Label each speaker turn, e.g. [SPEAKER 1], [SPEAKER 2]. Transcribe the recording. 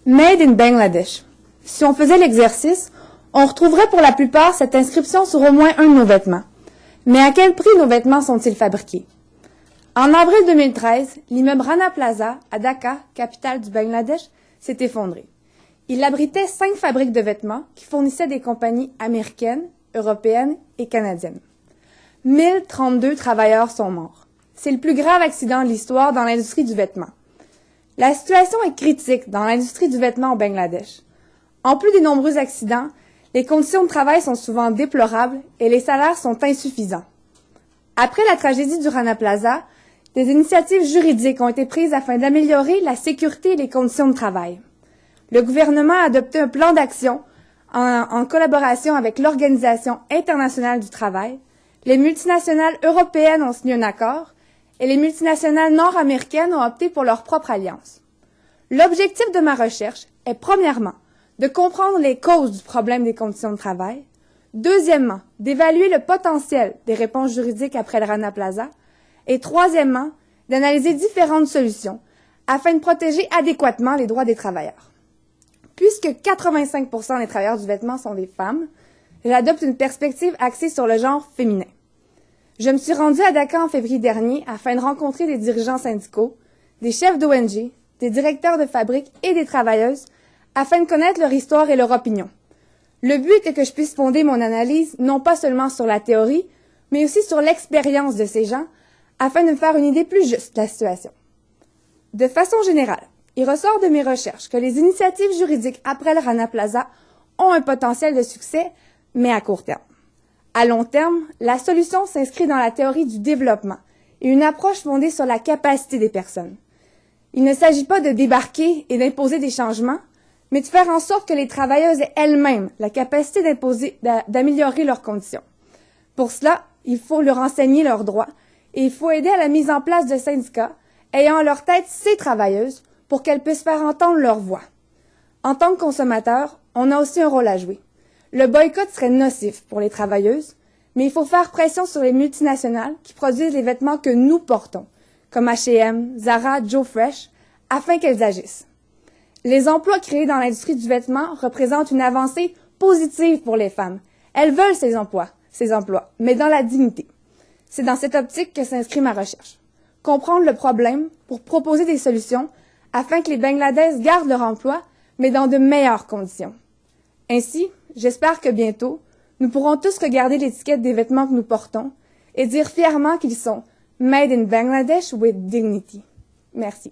[SPEAKER 1] Made in Bangladesh. Si on faisait l'exercice, on retrouverait pour la plupart cette inscription sur au moins un de nos vêtements. Mais à quel prix nos vêtements sont-ils fabriqués? En avril 2013, l'immeuble Rana Plaza, à Dhaka, capitale du Bangladesh, s'est effondré. Il abritait 5 fabriques de vêtements qui fournissaient des compagnies américaines, européennes et canadiennes. 1032 travailleurs sont morts. C'est le plus grave accident de l'histoire dans l'industrie du vêtement. La situation est critique dans l'industrie du vêtement au Bangladesh. En plus des nombreux accidents, les conditions de travail sont souvent déplorables et les salaires sont insuffisants. Après la tragédie du Rana Plaza, des initiatives juridiques ont été prises afin d'améliorer la sécurité et les conditions de travail. Le gouvernement a adopté un plan d'action en collaboration avec l'Organisation internationale du travail. Les multinationales européennes ont signé un accord et les multinationales nord-américaines ont opté pour leur propre alliance. L'objectif de ma recherche est premièrement de comprendre les causes du problème des conditions de travail, deuxièmement d'évaluer le potentiel des réponses juridiques après le Rana Plaza et troisièmement d'analyser différentes solutions afin de protéger adéquatement les droits des travailleurs. Puisque 85% des travailleurs du vêtement sont des femmes, j'adopte une perspective axée sur le genre féminin. Je me suis rendue à Dhaka en février dernier afin de rencontrer des dirigeants syndicaux, des chefs d'ONG, des directeurs de fabriques et des travailleuses afin de connaître leur histoire et leur opinion. Le but est que je puisse fonder mon analyse non pas seulement sur la théorie, mais aussi sur l'expérience de ces gens afin de me faire une idée plus juste de la situation. De façon générale, il ressort de mes recherches que les initiatives juridiques après le Rana Plaza ont un potentiel de succès, mais à court terme. À long terme, la solution s'inscrit dans la théorie du développement et une approche fondée sur la capacité des personnes. Il ne s'agit pas de débarquer et d'imposer des changements, mais de faire en sorte que les travailleuses aient elles-mêmes la capacité d'améliorer leurs conditions. Pour cela, il faut leur enseigner leurs droits et il faut aider à la mise en place de syndicats ayant à leur tête ces travailleuses pour qu'elles puissent faire entendre leur voix. En tant que consommateurs, on a aussi un rôle à jouer. Le boycott serait nocif pour les travailleuses, mais il faut faire pression sur les multinationales qui produisent les vêtements que nous portons, comme H&M, Zara, Joe Fresh, afin qu'elles agissent. Les emplois créés dans l'industrie du vêtement représentent une avancée positive pour les femmes. Elles veulent ces emplois, mais dans la dignité. C'est dans cette optique que s'inscrit ma recherche. Comprendre le problème pour proposer des solutions afin que les Bangladaises gardent leur emploi, mais dans de meilleures conditions. Ainsi, j'espère que bientôt, nous pourrons tous regarder l'étiquette des vêtements que nous portons et dire fièrement qu'ils sont « Made in Bangladesh with Dignity ». Merci.